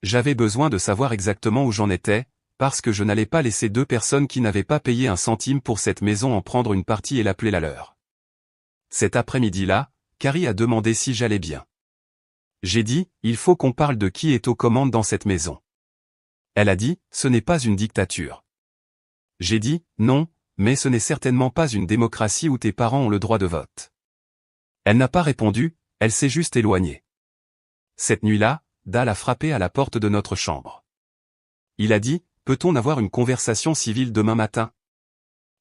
J'avais besoin de savoir exactement où j'en étais, parce que je n'allais pas laisser deux personnes qui n'avaient pas payé un centime pour cette maison en prendre une partie et l'appeler la leur. Cet après-midi-là, Carrie a demandé si j'allais bien. J'ai dit, il faut qu'on parle de qui est aux commandes dans cette maison. Elle a dit, ce n'est pas une dictature. J'ai dit, non, mais ce n'est certainement pas une démocratie où tes parents ont le droit de vote. Elle n'a pas répondu, elle s'est juste éloignée. Cette nuit-là, Dal a frappé à la porte de notre chambre. Il a dit, peut-on avoir une conversation civile demain matin?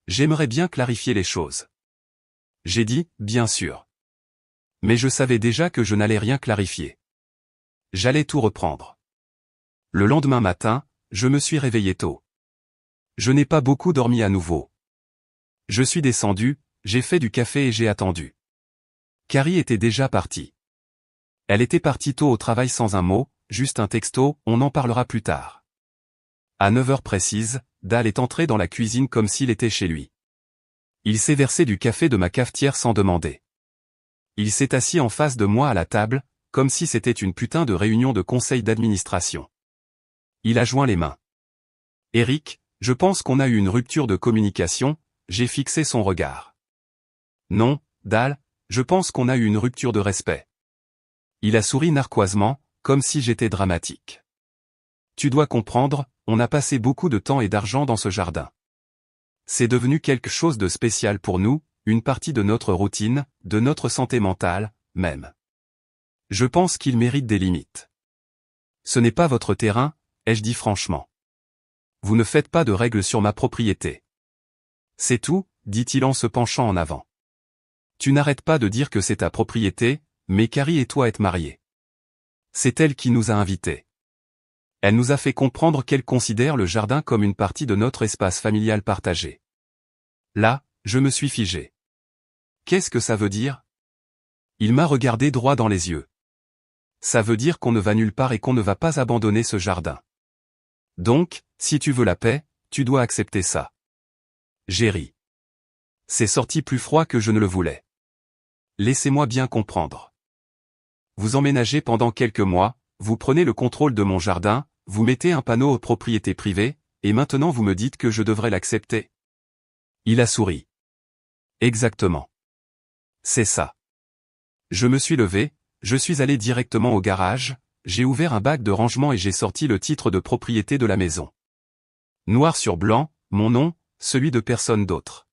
J'aimerais bien clarifier les choses. J'ai dit, bien sûr. Mais je savais déjà que je n'allais rien clarifier. J'allais tout reprendre. Le lendemain matin, je me suis réveillé tôt. Je n'ai pas beaucoup dormi à nouveau. Je suis descendu, j'ai fait du café et j'ai attendu. Carrie était déjà partie. Elle était partie tôt au travail sans un mot, juste un texto, on en parlera plus tard. À 9 heures précises, Dal est entré dans la cuisine comme s'il était chez lui. Il s'est versé du café de ma cafetière sans demander. Il s'est assis en face de moi à la table, comme si c'était une putain de réunion de conseil d'administration. Il a joint les mains. Eric, je pense qu'on a eu une rupture de communication, j'ai fixé son regard. Non, Dal, je pense qu'on a eu une rupture de respect. Il a souri narquoisement, comme si j'étais dramatique. Tu dois comprendre, on a passé beaucoup de temps et d'argent dans ce jardin. C'est devenu quelque chose de spécial pour nous, une partie de notre routine, de notre santé mentale, même. Je pense qu'il mérite des limites. Ce n'est pas votre terrain, ai-je dit franchement. Vous ne faites pas de règles sur ma propriété. C'est tout, dit-il en se penchant en avant. Tu n'arrêtes pas de dire que c'est ta propriété, mais Carrie et toi êtes mariés. C'est elle qui nous a invités. Elle nous a fait comprendre qu'elle considère le jardin comme une partie de notre espace familial partagé. Là, je me suis figé. Qu'est-ce que ça veut dire? Il m'a regardé droit dans les yeux. Ça veut dire qu'on ne va nulle part et qu'on ne va pas abandonner ce jardin. Donc, si tu veux la paix, tu dois accepter ça. J'ai ri. C'est sorti plus froid que je ne le voulais. Laissez-moi bien comprendre. Vous emménagez pendant quelques mois, vous prenez le contrôle de mon jardin, vous mettez un panneau aux propriétés privées, et maintenant vous me dites que je devrais l'accepter. Il a souri. Exactement. C'est ça. Je me suis levé, je suis allé directement au garage, j'ai ouvert un bac de rangement et j'ai sorti le titre de propriété de la maison. Noir sur blanc, mon nom, celui de personne d'autre.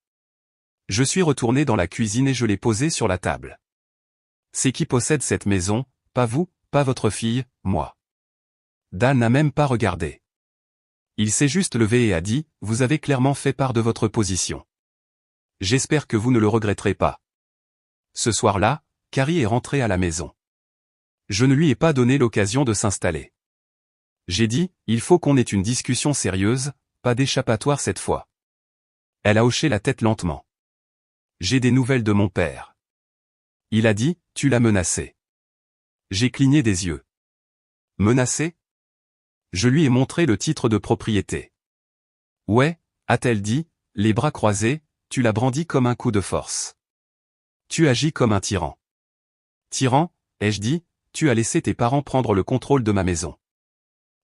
Je suis retourné dans la cuisine et je l'ai posé sur la table. C'est qui possède cette maison, pas vous, pas votre fille, moi. Dan n'a même pas regardé. Il s'est juste levé et a dit, vous avez clairement fait part de votre position. J'espère que vous ne le regretterez pas. Ce soir-là, Carrie est rentrée à la maison. Je ne lui ai pas donné l'occasion de s'installer. J'ai dit, il faut qu'on ait une discussion sérieuse, pas d'échappatoire cette fois. Elle a hoché la tête lentement. J'ai des nouvelles de mon père. Il a dit, tu l'as menacé. J'ai cligné des yeux. Menacé? Je lui ai montré le titre de propriété. Ouais, a-t-elle dit, les bras croisés, tu l'as brandi comme un coup de force. Tu agis comme un tyran. Tyran, ai-je dit, tu as laissé tes parents prendre le contrôle de ma maison.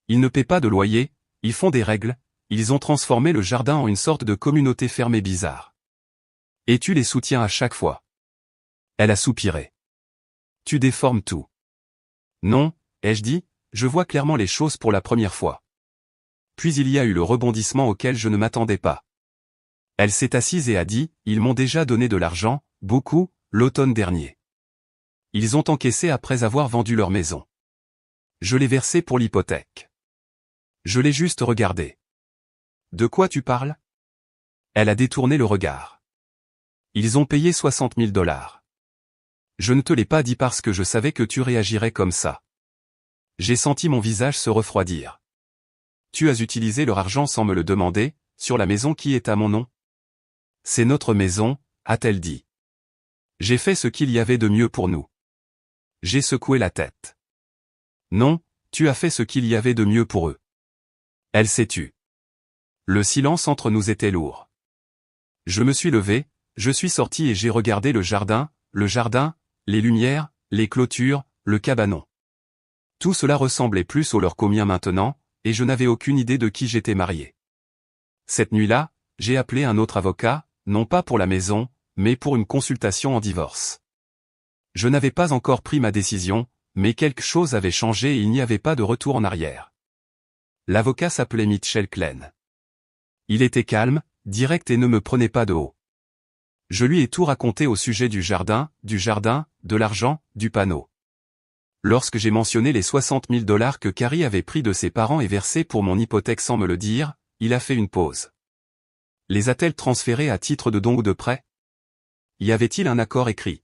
Ils ne paient pas de loyer, ils font des règles, ils ont transformé le jardin en une sorte de communauté fermée bizarre. Et tu les soutiens à chaque fois. Elle a soupiré. Tu déformes tout. Non, ai-je dit, je vois clairement les choses pour la première fois. Puis il y a eu le rebondissement auquel je ne m'attendais pas. Elle s'est assise et a dit, ils m'ont déjà donné de l'argent, beaucoup, l'automne dernier. Ils ont encaissé après avoir vendu leur maison. Je l'ai versé pour l'hypothèque. Je l'ai juste regardé. De quoi tu parles? Elle a détourné le regard. Ils ont payé 60 000 $. Je ne te l'ai pas dit parce que je savais que tu réagirais comme ça. J'ai senti mon visage se refroidir. Tu as utilisé leur argent sans me le demander, sur la maison qui est à mon nom? C'est notre maison, a-t-elle dit. J'ai fait ce qu'il y avait de mieux pour nous. J'ai secoué la tête. Non, tu as fait ce qu'il y avait de mieux pour eux. Elle s'est tue. Le silence entre nous était lourd. Je me suis levé, je suis sorti et j'ai regardé le jardin, les lumières, les clôtures, le cabanon. Tout cela ressemblait plus au leur qu'au mien maintenant, et je n'avais aucune idée de qui j'étais marié. Cette nuit-là, j'ai appelé un autre avocat, non pas pour la maison, mais pour une consultation en divorce. Je n'avais pas encore pris ma décision, mais quelque chose avait changé et il n'y avait pas de retour en arrière. L'avocat s'appelait Mitchell Klein. Il était calme, direct et ne me prenait pas de haut. Je lui ai tout raconté au sujet du jardin, de l'argent, du panneau. Lorsque j'ai mentionné les 60 000 $ que Carrie avait pris de ses parents et versés pour mon hypothèque sans me le dire, il a fait une pause. Les a-t-elle transférés à titre de don ou de prêt? Y avait-il un accord écrit?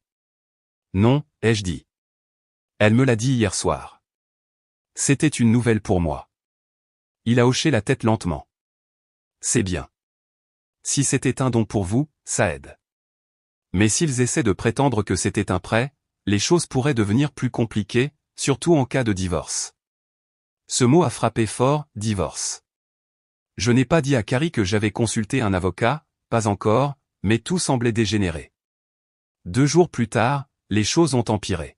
Non, ai-je dit. Elle me l'a dit hier soir. C'était une nouvelle pour moi. Il a hoché la tête lentement. C'est bien. Si c'était un don pour vous, ça aide. Mais s'ils essaient de prétendre que c'était un prêt, les choses pourraient devenir plus compliquées, surtout en cas de divorce. Ce mot a frappé fort, divorce. Je n'ai pas dit à Carrie que j'avais consulté un avocat, pas encore, mais tout semblait dégénérer. 2 jours plus tard, les choses ont empiré.